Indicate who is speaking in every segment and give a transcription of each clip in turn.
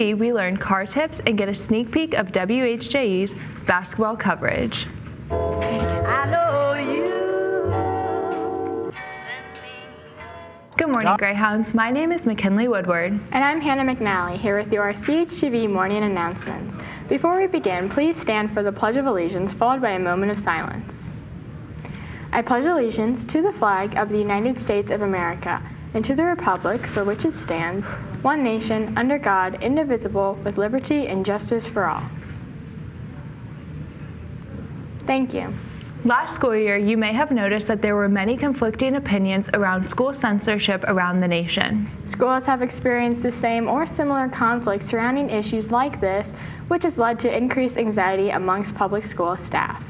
Speaker 1: We learn car tips and get a sneak peek of WHJE's basketball coverage.
Speaker 2: I know you.
Speaker 1: Good morning, Greyhounds. My name is McKinley Woodward.
Speaker 3: And I'm Hannah McNally, here with your Chtv morning announcements. Before we begin, please stand for the Pledge of Allegiance, followed by a moment of silence. I pledge allegiance to the flag of the United States of America and to the republic for which it stands, one nation, under God, indivisible, with liberty and justice for all. Thank you.
Speaker 1: Last school year, you may have noticed that there were many conflicting opinions around school censorship around the nation.
Speaker 3: Schools have experienced the same or similar conflicts surrounding issues like this, which has led to increased anxiety amongst public school staff.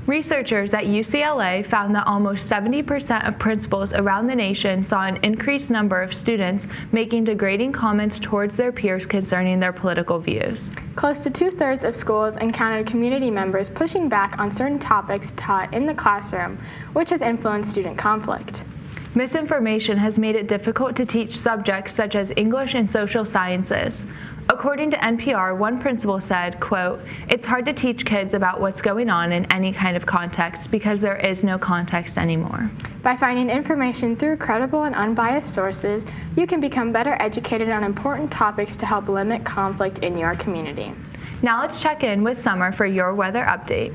Speaker 1: Researchers at UCLA found that almost 70% of principals around the nation saw an increased number of students making degrading comments towards their peers concerning their political views.
Speaker 3: Close to 2/3 of schools encountered community members pushing back on certain topics taught in the classroom, which has influenced student conflict.
Speaker 1: Misinformation has made it difficult to teach subjects such as English and social sciences. According to NPR, one principal said, quote, "It's hard to teach kids about what's going on in any kind of context because there is no context anymore."
Speaker 3: By finding information through credible and unbiased sources, you can become better educated on important topics to help limit conflict in your community.
Speaker 1: Now let's check in with Summer for your weather update.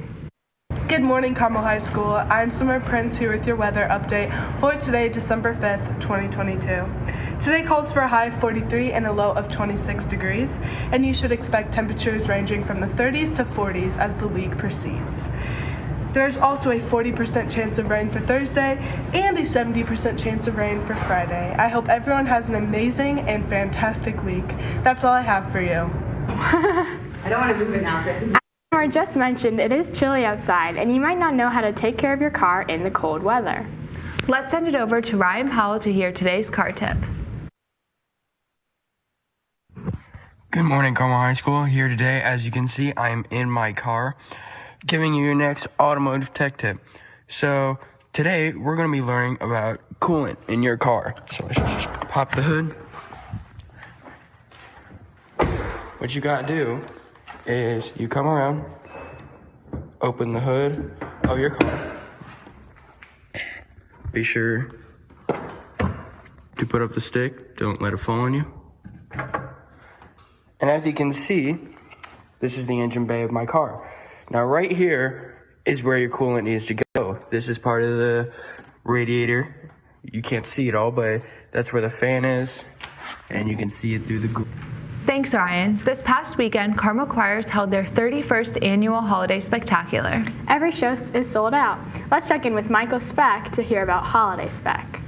Speaker 4: Good morning, Carmel High School. I'm Summer Prince here with your weather update for today, December 5th, 2022. Today calls for a high of 43 and a low of 26 degrees, and you should expect temperatures ranging from the 30s to 40s as the week proceeds. There's also a 40% chance of rain for Thursday and a 70% chance of rain for Friday. I hope everyone has an amazing and fantastic week. That's all I have for you.
Speaker 5: I don't want to move it now.
Speaker 3: As just mentioned, it is chilly outside, and you might not know how to take care of your car in the cold weather.
Speaker 1: Let's send it over to Ryan Powell to hear today's car tip.
Speaker 6: Good morning, Carmel High School. Here today, as you can see, I am in my car giving you your next automotive tech tip. So today, we're going to be learning about coolant in your car. So let's just pop the hood. What you got to do is you come around, open the hood of your car. Be sure to put up the stick. Don't let it fall on you. And as you can see, this is the engine bay of my car. Now right here is where your coolant needs to go. This is part of the radiator. You can't see it all, but that's where the fan is, and you can see it through the
Speaker 1: Thanks, Ryan. This past weekend, Carmel Choirs held their 31st annual Holiday Spectacular.
Speaker 3: Every show is sold out. Let's check in with Michael Spech to hear about Holiday Spech.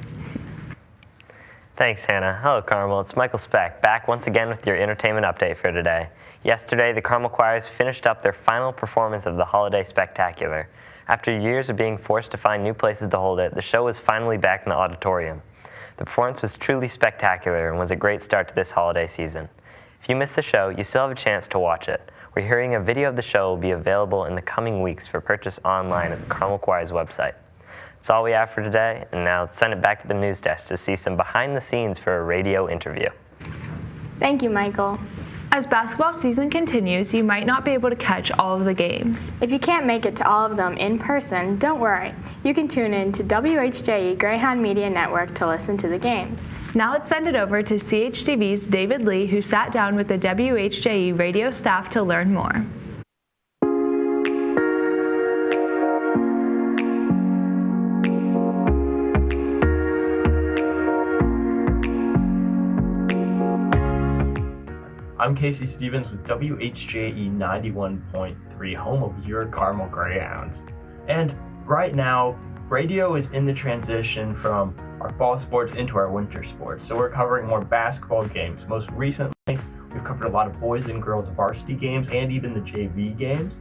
Speaker 7: Thanks, Hannah. Hello, Carmel. It's Michael Spech, back once again with your entertainment update for today. Yesterday, the Carmel Choirs finished up their final performance of the Holiday Spectacular. After years of being forced to find new places to hold it, the show was finally back in the auditorium. The performance was truly spectacular and was a great start to this holiday season. If you missed the show, you still have a chance to watch it. We're hearing a video of the show will be available in the coming weeks for purchase online at the Carmel Choir's website. That's all we have for today, and now let's send it back to the news desk to see some behind the scenes for a radio interview.
Speaker 3: Thank you, Michael.
Speaker 1: As basketball season continues, you might not be able to catch all of the games.
Speaker 3: If you can't make it to all of them in person, don't worry. You can tune in to WHJE Greyhound Media Network to listen to the games.
Speaker 1: Now let's send it over to CHTV's David Lee, who sat down with the WHJE radio staff to learn more.
Speaker 8: I'm Casey Stevens with WHJE 91.3, home of your Carmel Greyhounds. And right now, radio is in the transition from our fall sports into our winter sports. So we're covering more basketball games. Most recently, we've covered a lot of boys and girls varsity games and even the JV games.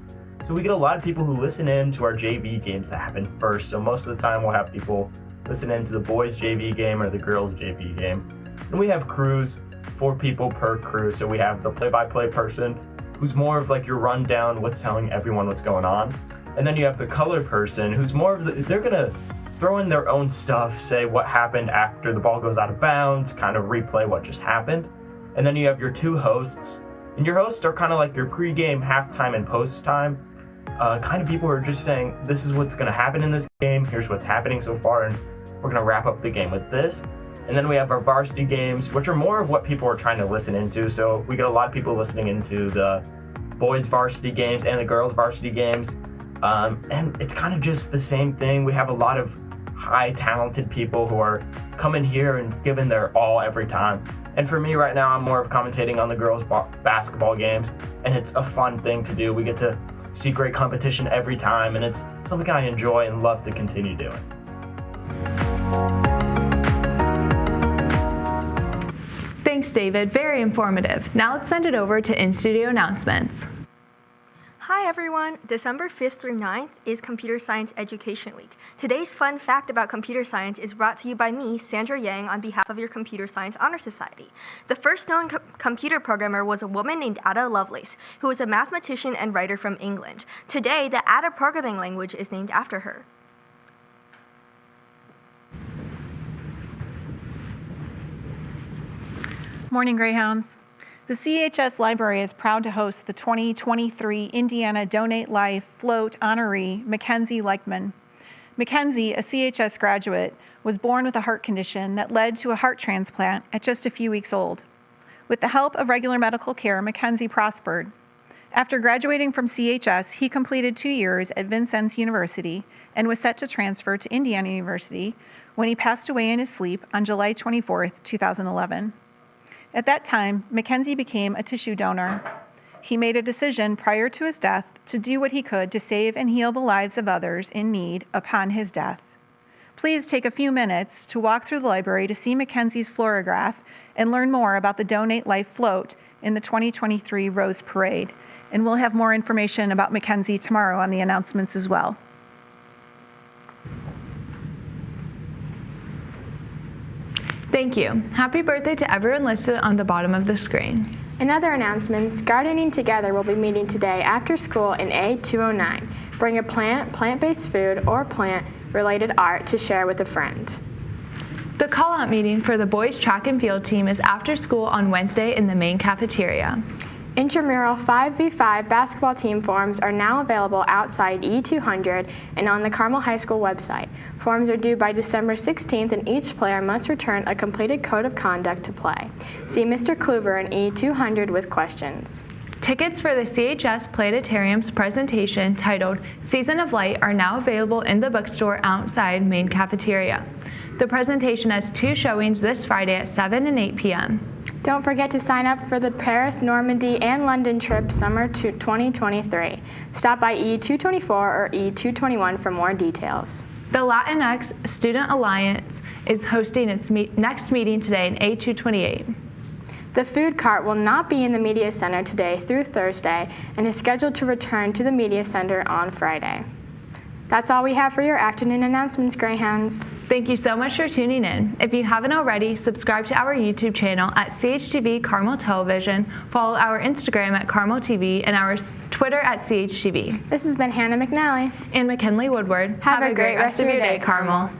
Speaker 8: So we get a lot of people who listen in to our JV games that happen first. So most of the time we'll have people listen in to the boys JV game or the girls JV game. And we have crews, 4 people per crew. So we have the play-by-play person who's more of like your rundown, what's telling everyone what's going on. And then you have the color person who's more of they're gonna throw in their own stuff, say what happened after the ball goes out of bounds, kind of replay what just happened. And then you have your 2 hosts And your hosts are kind of like your pregame, halftime, and post-time kind of people who are just saying, this is what's going to happen in this game, here's what's happening so far, and we're going to wrap up the game with this. And then we have our varsity games, which are more of what people are trying to listen into. So we get a lot of people listening into the boys varsity games and the girls varsity games. And it's kind of just the same thing. We have a lot of high talented people who are coming here and giving their all every time. And for me right now, I'm more of commentating on the girls basketball games, and it's a fun thing to do. We get to see great competition every time, and it's something I enjoy and love to continue doing.
Speaker 1: Thanks, David. Very informative. Now let's send it over to in-studio announcements.
Speaker 9: Hi everyone! December 5th through 9th is Computer Science Education Week. Today's fun fact about computer science is brought to you by me, Sandra Yang, on behalf of your Computer Science Honor Society. The first known computer programmer was a woman named Ada Lovelace, who was a mathematician and writer from England. Today, the Ada programming language is named after her.
Speaker 10: Morning, Greyhounds. The CHS Library is proud to host the 2023 Indiana Donate Life Float honoree, Mackenzie Leichman. Mackenzie, a CHS graduate, was born with a heart condition that led to a heart transplant at just a few weeks old. With the help of regular medical care, Mackenzie prospered. After graduating from CHS, he completed 2 years at Vincennes University and was set to transfer to Indiana University when he passed away in his sleep on July 24, 2011. At that time, Mackenzie became a tissue donor. He made a decision prior to his death to do what he could to save and heal the lives of others in need upon his death. Please take a few minutes to walk through the library to see Mackenzie's florograph and learn more about the Donate Life Float in the 2023 Rose Parade. And we'll have more information about Mackenzie tomorrow on the announcements as well.
Speaker 1: Thank you. Happy birthday to everyone listed on the bottom of the screen.
Speaker 3: In other announcements, Gardening Together will be meeting today after school in A209. Bring a plant, plant-based food, or plant-related art to share with a friend.
Speaker 1: The call-out meeting for the boys track and field team is after school on Wednesday in the main cafeteria.
Speaker 3: Intramural 5v5 basketball team forms are now available outside E200 and on the Carmel High School website. Forms are due by December 16th, and each player must return a completed code of conduct to play. See Mr. Kluver in E200 with questions.
Speaker 1: Tickets for the CHS Planetarium's presentation titled Season of Light are now available in the bookstore outside main cafeteria. The presentation has 2 showings this Friday at 7 and 8 p.m.
Speaker 3: Don't forget to sign up for the Paris, Normandy, and London trip summer 2023. Stop by E224 or E221 for more details.
Speaker 1: The Latinx Student Alliance is hosting its next meeting today in A228.
Speaker 3: The food cart will not be in the Media Center today through Thursday and is scheduled to return to the Media Center on Friday. That's all we have for your afternoon announcements, Greyhounds.
Speaker 1: Thank you so much for tuning in. If you haven't already, subscribe to our YouTube channel at CHTV Carmel Television, follow our Instagram at Carmel TV, and our Twitter at CHTV.
Speaker 3: This has been Hannah McNally
Speaker 1: and McKinley Woodward.
Speaker 3: Have a great rest of your day, Carmel.